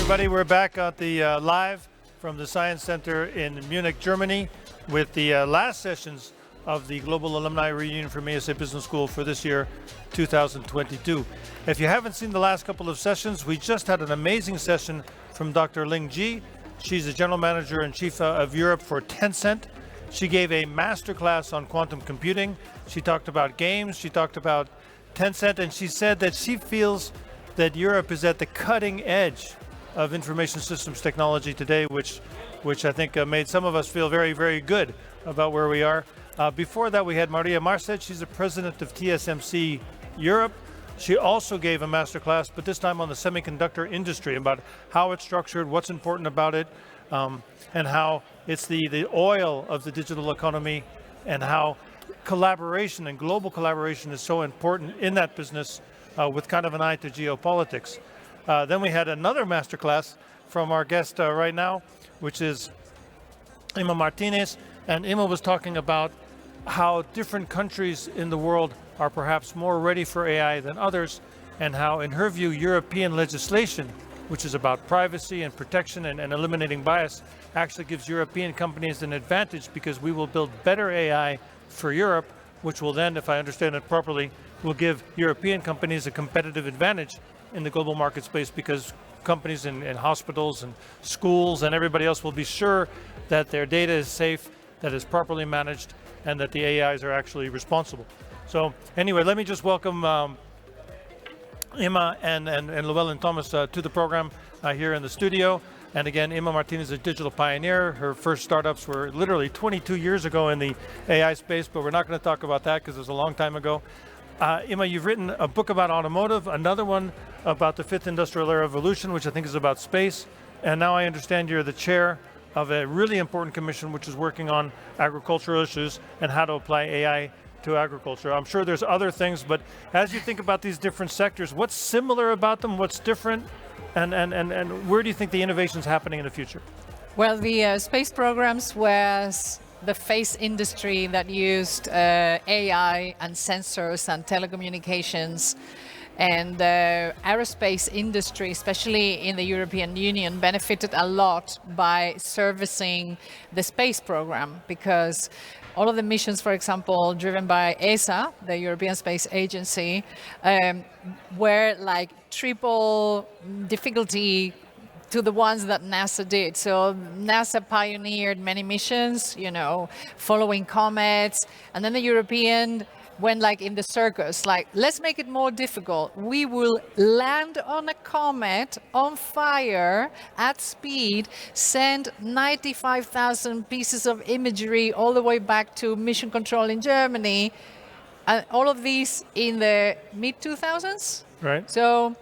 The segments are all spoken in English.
everybody. We're back at the live from the Science Center in Munich, Germany, with the last sessions of the Global Alumni Reunion from IESE Business School for this year, 2022. If you haven't seen the last couple of sessions, we just had an amazing session from Dr. Ling Ji. She's the General Manager and Chief of Europe for Tencent. She gave a masterclass on quantum computing. She talked about games, she talked about Tencent, and she said that she feels that Europe is at the cutting edge of information systems technology today, which I think made some of us feel very, very good about where we are. Before that, we had Maria Marcet. She's the president of TSMC Europe. She also gave a masterclass, but this time on the semiconductor industry, about how it's structured, what's important about it, and how it's the oil of the digital economy, and how collaboration and global collaboration is so important in that business with kind of an eye to geopolitics. Then we had another masterclass from our guest right now, which is Ima Martinez, and Ima was talking about how different countries in the world are perhaps more ready for AI than others, and how, in her view, European legislation, which is about privacy and protection and eliminating bias, actually gives European companies an advantage because we will build better AI for Europe, which will then, if I understand it properly, will give European companies a competitive advantage in the global market space, because companies in hospitals and schools and everybody else will be sure that their data is safe, that is properly managed, and that the AIs are actually responsible. So anyway, let me just welcome Ima and Llewellyn Thomas to the program here in the studio. And again, Ima Martinez is a digital pioneer. Her first startups were literally 22 years ago in the AI space, but we're not going to talk about that because it was a long time ago. Ima, you've written a book about automotive, another one about the fifth industrial revolution, which I think is about space. And now I understand you're the chair of a really important commission which is working on agricultural issues and how to apply AI to agriculture. I'm sure there's other things, but as you think about these different sectors, what's similar about them, what's different, and where do you think the innovation is happening in the future? Well, the space programs was the phase industry that used AI and sensors and telecommunications, and the aerospace industry, especially in the European Union, benefited a lot by servicing the space program, because all of the missions, for example, driven by ESA, the European Space Agency, were like triple difficulty to the ones that NASA did. So NASA pioneered many missions, following comets, and then the European went like in the circus, like, let's make it more difficult. We will land on a comet on fire at speed, send 95,000 pieces of imagery all the way back to mission control in Germany, and all of these in the mid-2000s. Right. So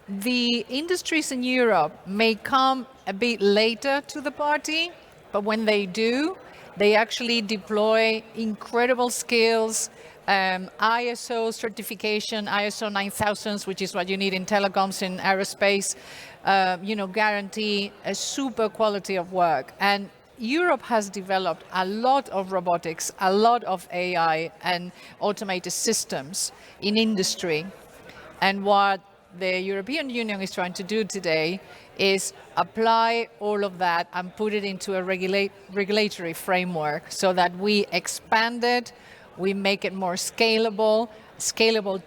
the industries in Europe may come a bit later to the party, but when they do, they actually deploy incredible skills, ISO certification, ISO 9000, which is what you need in telecoms, in aerospace, guarantee a super quality of work. And Europe has developed a lot of robotics, a lot of AI and automated systems in industry. And what the European Union is trying to do today is apply all of that and put it into a regulatory framework so that we expand it, we make it more scalable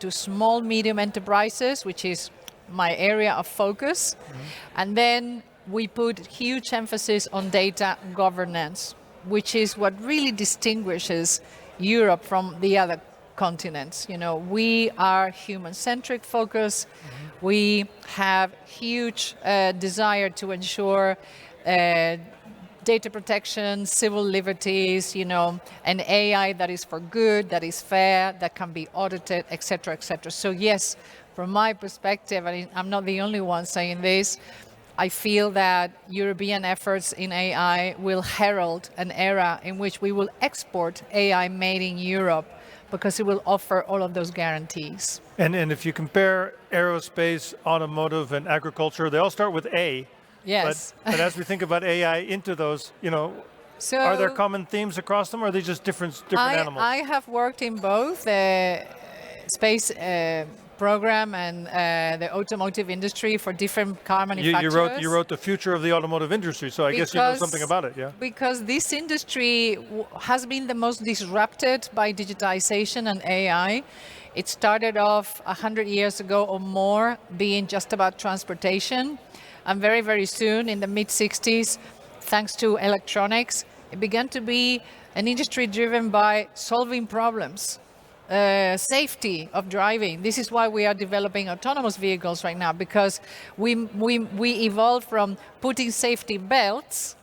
to small, medium enterprises, which is my area of focus. Mm-hmm. And then we put huge emphasis on data governance, which is what really distinguishes Europe from the other continents. We are human-centric focus. Mm-hmm. We have huge desire to ensure data protection, civil liberties, an AI that is for good, that is fair, that can be audited, etc., etc. So yes, from my perspective, and I'm not the only one saying this, I feel that European efforts in AI will herald an era in which we will export AI made in Europe, because it will offer all of those guarantees. And if you compare aerospace, automotive, and agriculture, they all start with A. Yes. But as we think about AI into those, so are there common themes across them, or are they just different animals? I have worked in both space program and the automotive industry for different car manufacturers. You wrote the future of the automotive industry, so I guess you know something about it, yeah? Because this industry has been the most disrupted by digitization and AI. It started off 100 years ago or more being just about transportation. And very, very soon, in the mid-60s, thanks to electronics, it began to be an industry driven by solving problems, safety of driving. This is why we are developing autonomous vehicles right now, because we evolved from putting safety belts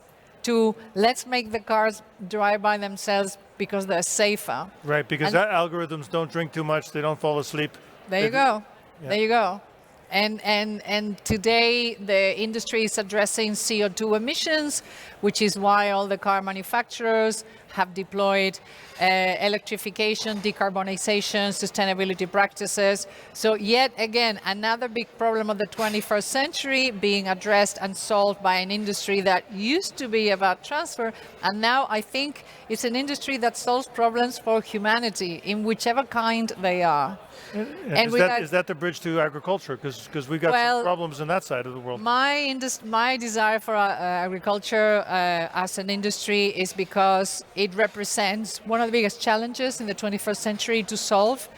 to let's make the cars drive by themselves because they're safer. Right, because algorithms don't drink too much, they don't fall asleep. There you go. Yeah. There you go. And today the industry is addressing CO2 emissions, which is why all the car manufacturers have deployed electrification, decarbonization, sustainability practices. So yet again, another big problem of the 21st century being addressed and solved by an industry that used to be about transfer. And now I think it's an industry that solves problems for humanity in whichever kind they are. And is that the bridge to agriculture? Because we've got some problems in that side of the world. My desire for agriculture as an industry is because it represents one of the biggest challenges in the 21st century to solve.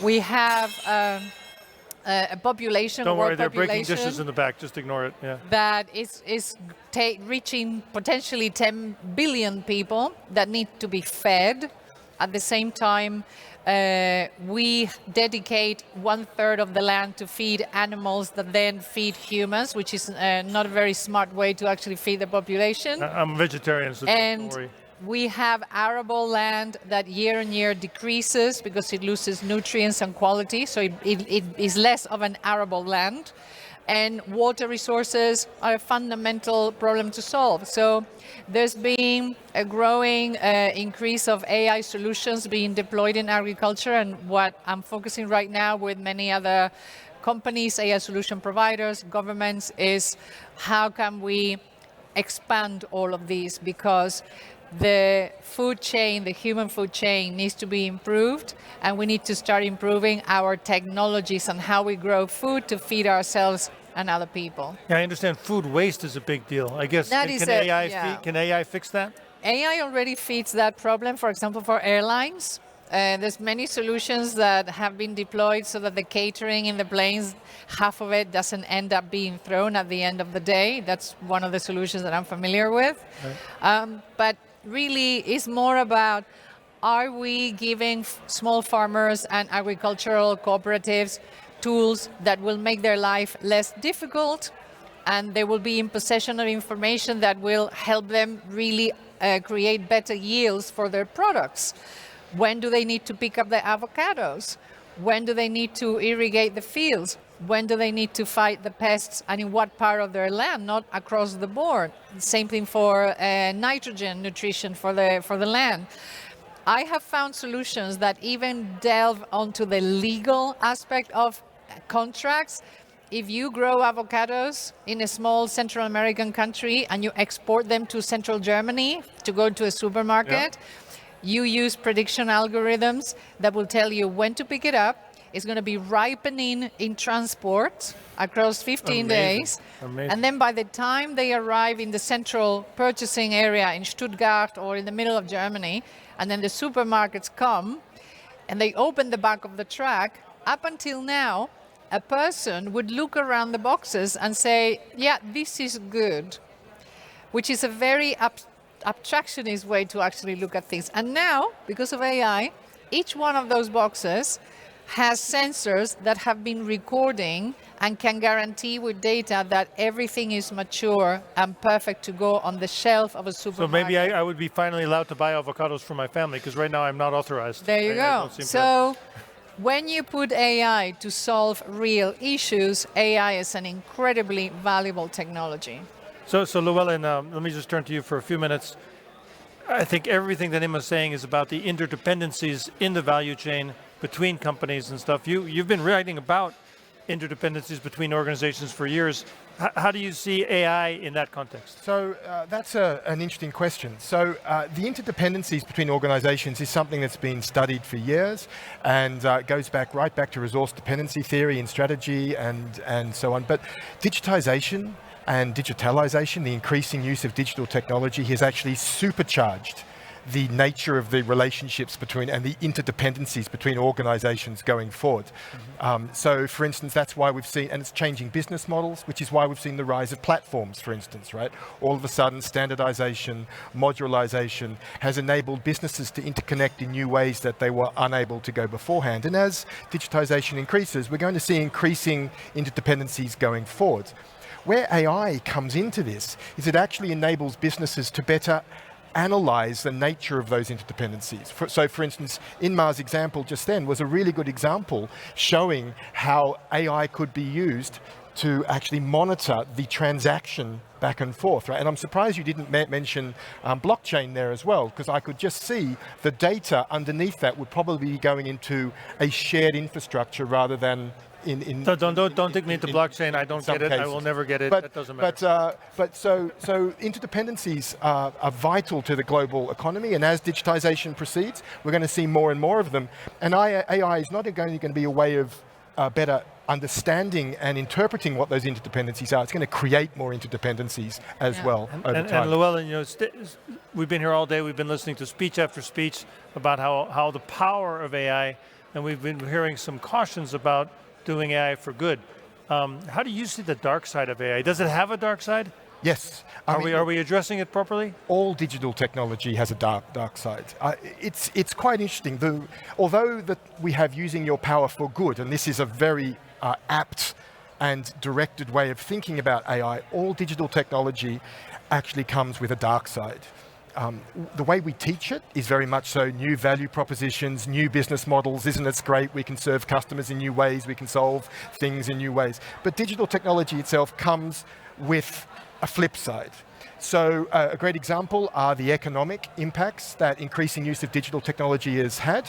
We have a population, Don't worry, they're population breaking dishes in the back. Just ignore it. Yeah. That is reaching potentially 10 billion people that need to be fed. At the same time, we dedicate 1/3 of the land to feed animals that then feed humans, which is not a very smart way to actually feed the population. I'm vegetarian, so don't worry. We have arable land that year on year decreases because it loses nutrients and quality, so it is less of an arable land. And water resources are a fundamental problem to solve. So there's been a growing increase of AI solutions being deployed in agriculture, and what I'm focusing right now with many other companies, AI solution providers, governments, is how can we expand all of these, because the food chain, the human food chain, needs to be improved, and we need to start improving our technologies and how we grow food to feed ourselves and other people. Yeah, I understand food waste is a big deal. I guess, can AI fix that? AI already feeds that problem, for example, for airlines. There's many solutions that have been deployed so that the catering in the planes, half of it doesn't end up being thrown at the end of the day. That's one of the solutions that I'm familiar with. Right. But really, it's more about, are we giving small farmers and agricultural cooperatives tools that will make their life less difficult, and they will be in possession of information that will help them really create better yields for their products? When do they need to pick up the avocados? When do they need to irrigate the fields? When do they need to fight the pests, and in what part of their land, not across the board? Same thing for nitrogen nutrition for the land. I have found solutions that even delve onto the legal aspect of contracts. If you grow avocados in a small Central American country and you export them to Central Germany to go to a supermarket, you use prediction algorithms that will tell you when to pick it up. It's going to be ripening in transport across 15 days. Amazing. And then by the time they arrive in the central purchasing area in Stuttgart or in the middle of Germany, and then the supermarkets come and they open the back of the truck, up until now, a person would look around the boxes and say, yeah, this is good, which is a very abstractionist way to actually look at things. And now, because of AI, each one of those boxes has sensors that have been recording and can guarantee with data that everything is mature and perfect to go on the shelf of a supermarket. So maybe I would be finally allowed to buy avocados for my family, because right now I'm not authorized. There you go. So when you put AI to solve real issues, AI is an incredibly valuable technology. So Llewellyn, let me just turn to you for a few minutes. I think everything that Emma's saying is about the interdependencies in the value chain between companies and stuff. You've been writing about interdependencies between organizations for years. How do you see AI in that context? So that's an interesting question. So the interdependencies between organizations is something that's been studied for years, and goes right back to resource dependency theory and strategy and so on. But digitization and digitalization, the increasing use of digital technology, has actually supercharged the nature of the relationships between and the interdependencies between organizations going forward. So for instance, that's why we've seen, and it's changing business models, which is why we've seen the rise of platforms, for instance, right? All of a sudden, standardization, modularization has enabled businesses to interconnect in new ways that they were unable to go beforehand. And as digitization increases, we're going to see increasing interdependencies going forward. Where AI comes into this is it actually enables businesses to better analyze the nature of those interdependencies. So for instance, Inmar's example just then was a really good example showing how AI could be used to actually monitor the transaction back and forth, right? And I'm surprised you didn't mention blockchain there as well, because I could just see the data underneath that would probably be going into a shared infrastructure rather than So don't take me into blockchain. I don't get it. I will never get it. That doesn't matter. But so interdependencies are vital to the global economy, and as digitization proceeds, we're going to see more and more of them. And AI is not only going to be a way of better understanding and interpreting what those interdependencies are. It's going to create more interdependencies as well over time. And Llewellyn, you know, we've been here all day. We've been listening to speech after speech about how the power of AI, and we've been hearing some cautions about doing AI for good. How do you see the dark side of AI? Does it have a dark side? Yes. Are we addressing it properly? All digital technology has a dark side. It's quite interesting. Although that we have using your power for good, and this is a very apt and directed way of thinking about AI, all digital technology actually comes with a dark side. The way we teach it is very much so new value propositions, new business models. Isn't it great? We can serve customers in new ways. We can solve things in new ways. But digital technology itself comes with a flip side. So a great example are the economic impacts that increasing use of digital technology has had.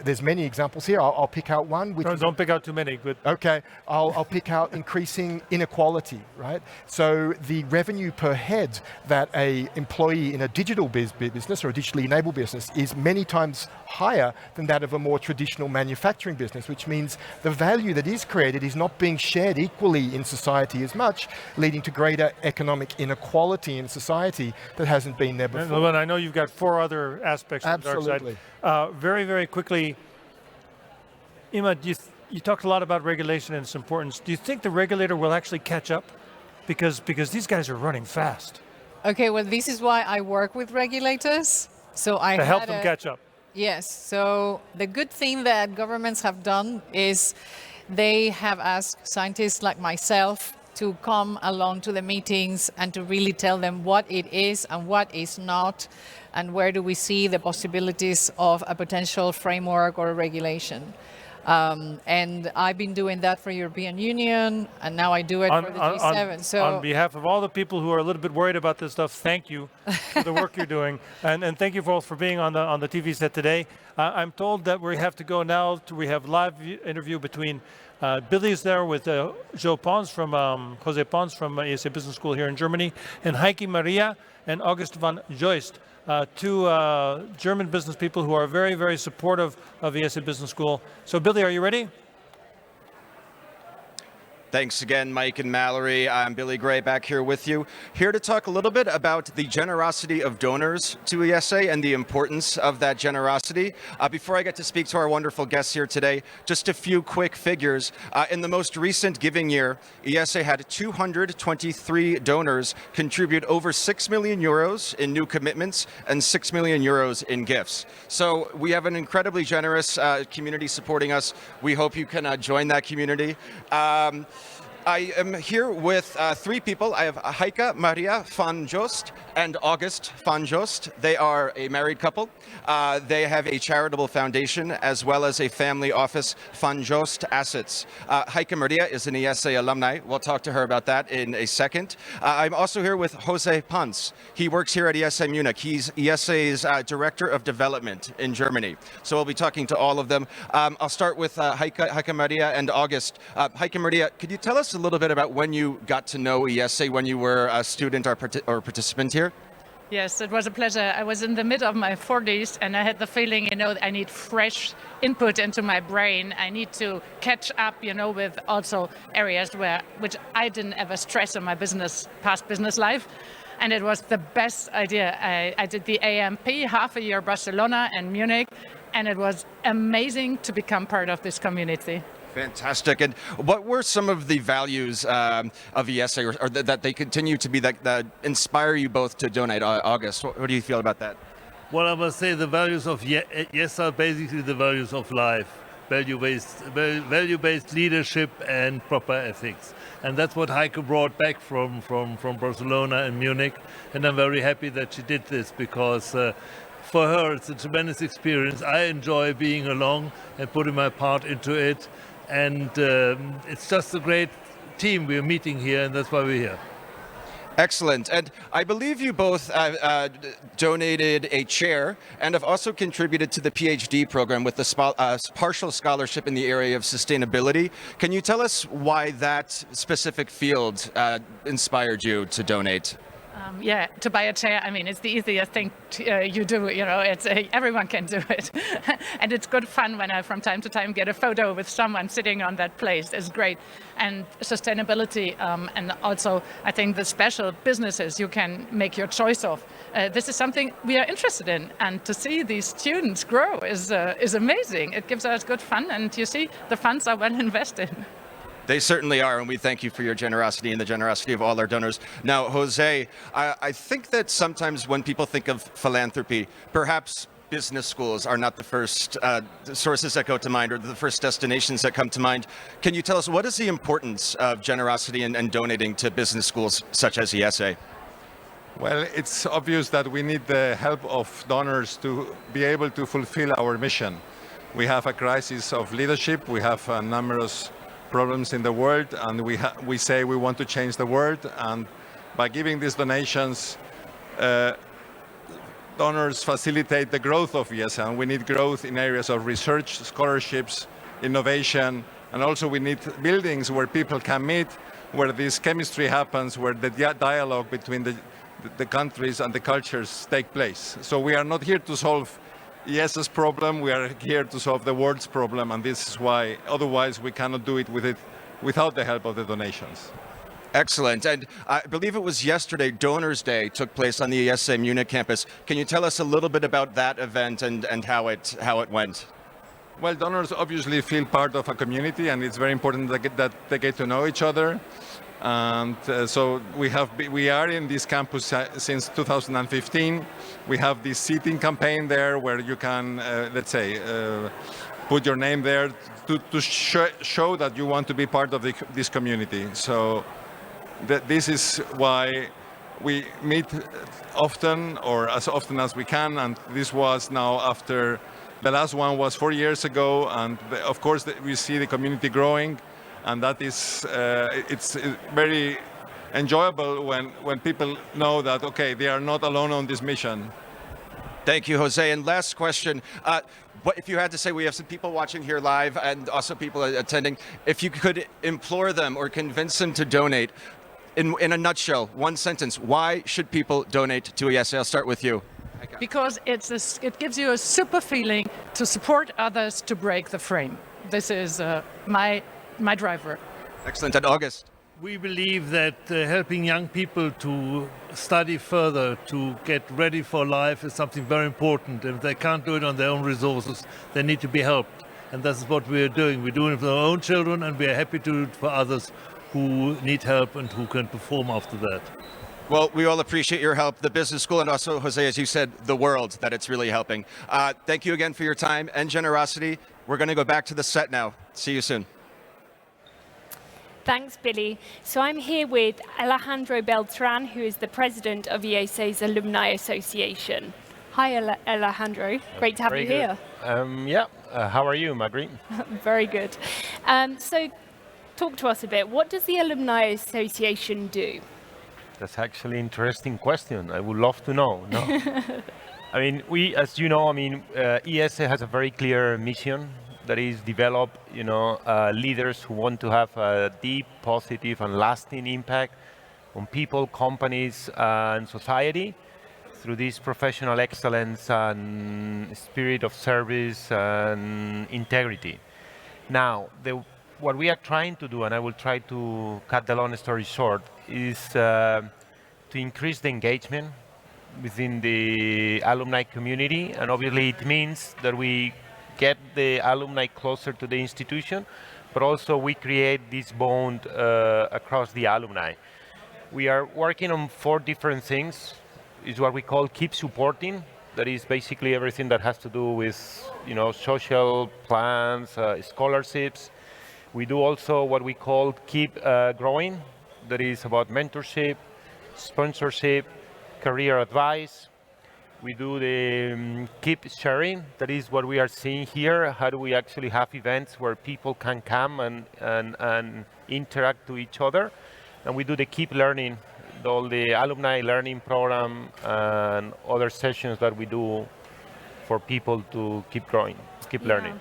There's many examples here. I'll pick out one. Don't pick out too many. Good. Okay, I'll pick out increasing inequality, right? So the revenue per head that a employee in a digital business or a digitally enabled business is many times higher than that of a more traditional manufacturing business, which means the value that is created is not being shared equally in society as much, leading to greater economic inequality in society that hasn't been there before. Well, I know you've got 4 other aspects of the dark side. Very, very quickly, Ima, you talked a lot about regulation and its importance. Do you think the regulator will actually catch up? Because these guys are running fast. Okay, well, this is why I work with regulators. So I to help them catch up. Yes, so the good thing that governments have done is they have asked scientists like myself to come along to the meetings and to really tell them what it is and what is not, and where do we see the possibilities of a potential framework or a regulation. And I've been doing that for European Union, and now I do it for the G7. So on behalf of all the people who are a little bit worried about this stuff, thank you for the work you're doing, and thank you both for being on the TV set today. I'm told that we have to go now. We have live interview between Billy's there with Jose Pons from IESE Business School here in Germany, and Heike Maria and August van Joist. 2 German business people who are very, very supportive of IESE Business School. So Billy, are you ready? Thanks again, Mike and Mallory. I'm Billy Gray back here with you, here to talk a little bit about the generosity of donors to IESE and the importance of that generosity. Before I get to speak to our wonderful guests here today, just a few quick figures. In the most recent giving year, IESE had 223 donors contribute over 6 million euros in new commitments and 6 million euros in gifts. So we have an incredibly generous community supporting us. We hope you can join that community. I am here with three people. I have Heike Maria van Joost and August van Joost. They are a married couple. They have a charitable foundation as well as a family office, Van Joost Assets. Heike Maria is an IESE alumni. We'll talk to her about that in a second. I'm also here with Jose Pons. He works here at IESE Munich. He's IESE's Director of Development in Germany. So we'll be talking to all of them. I'll start with Heike Maria and August. Heike Maria, could you tell us a little bit about when you got to know IESE, when you were a student or participant here? Yes, it was a pleasure. I was in the mid of my 40s and I had the feeling, I need fresh input into my brain. I need to catch up, with also areas which I didn't ever stress in my past business life. And it was the best idea. I did the AMP, half a year Barcelona and Munich, and it was amazing to become part of this community. Fantastic. And what were some of the values of IESE or that they continue to be that inspire you both to donate? August, what do you feel about that? Well, I must say the values of IESE are basically the values of life, value-based leadership and proper ethics. And that's what Heike brought back from Barcelona and Munich. And I'm very happy that she did this because for her it's a tremendous experience. I enjoy being along and putting my part into it. And it's just a great team we're meeting here, and that's why we're here. Excellent. And I believe you both donated a chair and have also contributed to the PhD program with the partial scholarship in the area of sustainability. Can you tell us why that specific field inspired you to donate? To buy a chair, it's the easiest thing you do, everyone can do it. And it's good fun when I, from time to time, get a photo with someone sitting on that place. It's great. And sustainability, and also, I think the special businesses you can make your choice of. This is something we are interested in. And to see these students grow is amazing. It gives us good fun, and you see, the funds are well invested. They certainly are, and we thank you for your generosity and the generosity of all our donors. Now, Jose, I think that sometimes when people think of philanthropy, perhaps business schools are not the first sources that go to mind or the first destinations that come to mind. Can you tell us what is the importance of generosity and donating to business schools such as IESE? Well, it's obvious that we need the help of donors to be able to fulfill our mission. We have a crisis of leadership. We have numerous problems in the world, and we say we want to change the world, and by giving these donations, donors facilitate the growth of IESE, and we need growth in areas of research, scholarships, innovation, and also we need buildings where people can meet, where this chemistry happens, where the dialogue between the countries and the cultures take place. So we are not here to solve IESE's problem, we are here to solve the world's problem, and this is why otherwise we cannot do it without the help of the donations. Excellent. And I believe it was yesterday, Donors Day took place on the IESE Munich campus. Can you tell us a little bit about that event and how it went? Well, donors obviously feel part of a community, and it's very important that they get to know each other. And so we are in this campus since 2015. We have this seating campaign there where you can, let's say, put your name there to show that you want to be part of this community. So this is why we meet often, or as often as we can, and this was now after the last one was 4 years ago, and of course we see the community growing. And that is, it's very enjoyable when people know that, okay, they are not alone on this mission. Thank you, Jose. And last question, what if you had to say, we have some people watching here live and also people attending, if you could implore them or convince them to donate, in a nutshell, one sentence, why should people donate to IESE? I'll start with you. Because it gives you a super feeling to support others to break the frame. This is my driver. Excellent. And August? We believe that helping young people to study further, to get ready for life is something very important. If they can't do it on their own resources, they need to be helped. And that's what we're doing. We're doing it for our own children, and we're happy to do it for others who need help and who can perform after that. Well, we all appreciate your help, the business school, and also, Jose, as you said, the world, that it's really helping. Thank you again for your time and generosity. We're going to go back to the set now. See you soon. Thanks, Billy. So I'm here with Alejandro Beltran, who is the president of IESE's Alumni Association. Hi, Alejandro. Great to have you here. How are you, Magri? Very good. So talk to us a bit. What does the Alumni Association do? That's actually an interesting question. I would love to know. No? I mean, as you know, IESE has a very clear mission that is develop, leaders who want to have a deep, positive, and lasting impact on people, companies, and society through this professional excellence and spirit of service and integrity. Now, what we are trying to do, and I will try to cut the long story short, is to increase the engagement within the alumni community, and obviously it means that we get the alumni closer to the institution, but also we create this bond across the alumni. We are working on 4 different things. It's what we call keep supporting. That is basically everything that has to do with social plans, scholarships. We do also what we call keep growing. That is about mentorship, sponsorship, career advice. We do the keep sharing. That is what we are seeing here. How do we actually have events where people can come and interact to each other? And we do the keep learning, all the alumni learning program and other sessions that we do for people to keep growing, keep learning.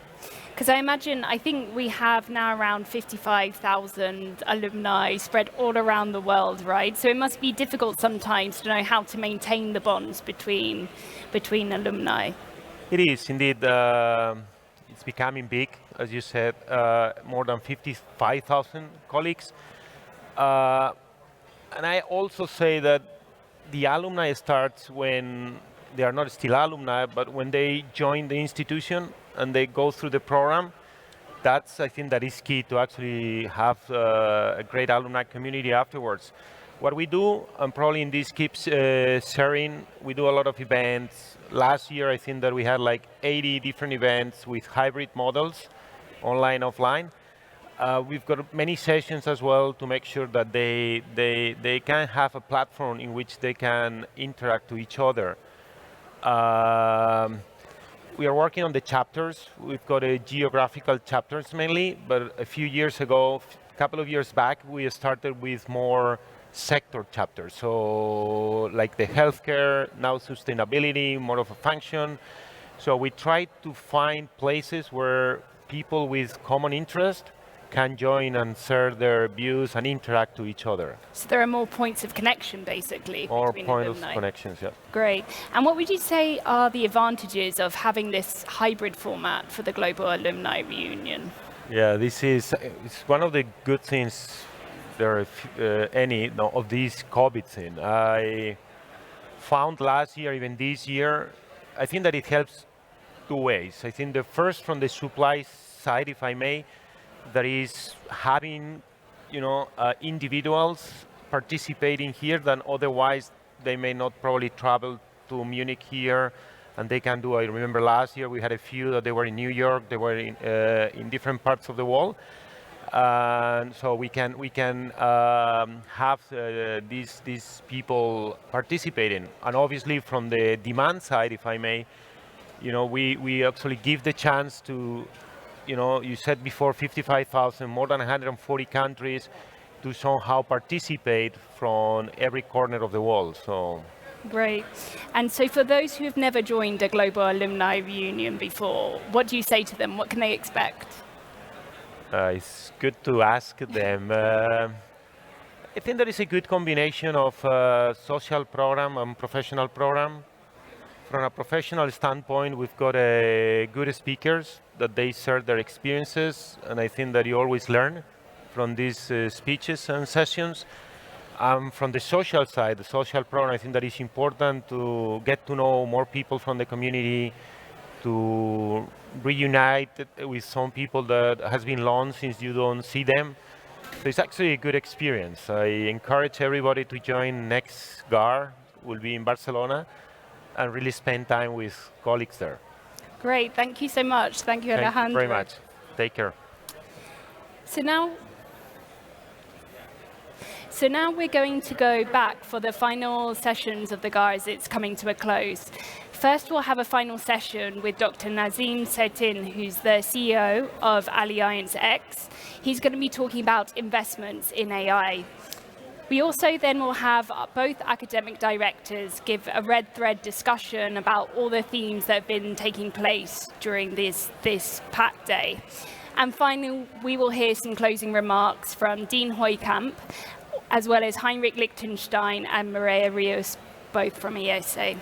Because I think we have now around 55,000 alumni spread all around the world, right? So it must be difficult sometimes to know how to maintain the bonds between alumni. It is indeed. It's becoming big, as you said, more than 55,000 colleagues. And I also say that the alumni starts when they are not still alumni, but when they join the institution and they go through the program. I think that is key to actually have a great alumni community afterwards. What we do, and probably in this keeps sharing, we do a lot of events. Last year, I think that we had like 80 different events with hybrid models, online, offline. We've got many sessions as well to make sure that they can have a platform in which they can interact to each other. We are working on the chapters. We've got a geographical chapters mainly, but a few years ago, a couple of years back, we started with more sector chapters. So like the healthcare, now sustainability, more of a function. So we try to find places where people with common interest can join and share their views and interact to each other. So there are more points of connection, basically. More between points of alumni. connections, yeah. Great. And what would you say are the advantages of having this hybrid format for the Global Alumni Reunion? Yeah, it's one of the good things there are any of these COVID thing. I found last year, even this year, I think that it helps 2 ways. I think the first from the supply side, if I may, that is having individuals participating here than otherwise they may not probably travel to Munich here, and they can do. I remember last year we had a few that they were in New York, they were in different parts of the world, and so we can have these people participating. And obviously from the demand side, if I may, we actually give the chance to. You said before 55,000, more than 140 countries to somehow participate from every corner of the world. So. Great. And so for those who have never joined a Global Alumni Reunion before, what do you say to them? What can they expect? It's good to ask them. I think there is a good combination of social program and professional program. From a professional standpoint, we've got good speakers that they share their experiences, and I think that you always learn from these speeches and sessions. From the social side, the social program, I think that it's important to get to know more people from the community, to reunite with some people that has been long since you don't see them. So it's actually a good experience. I encourage everybody to join next GAR, will be in Barcelona, and really spend time with colleagues there. Great, thank you so much. Thank you, Alejandro. Thank you very much. Take care. So now, So now we're going to go back for the final sessions of the GAR it's coming to a close. First, we'll have a final session with Dr. Nazim Sertin, who's the CEO of Alliance X. He's going to be talking about investments in AI. We also then will have both academic directors give a red thread discussion about all the themes that have been taking place during this PAC day. And finally, we will hear some closing remarks from Dean Heukamp, as well as Heinrich Lichtenstein and Maria Rios, both from IESE.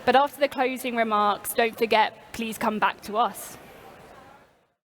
But after the closing remarks, don't forget, please come back to us.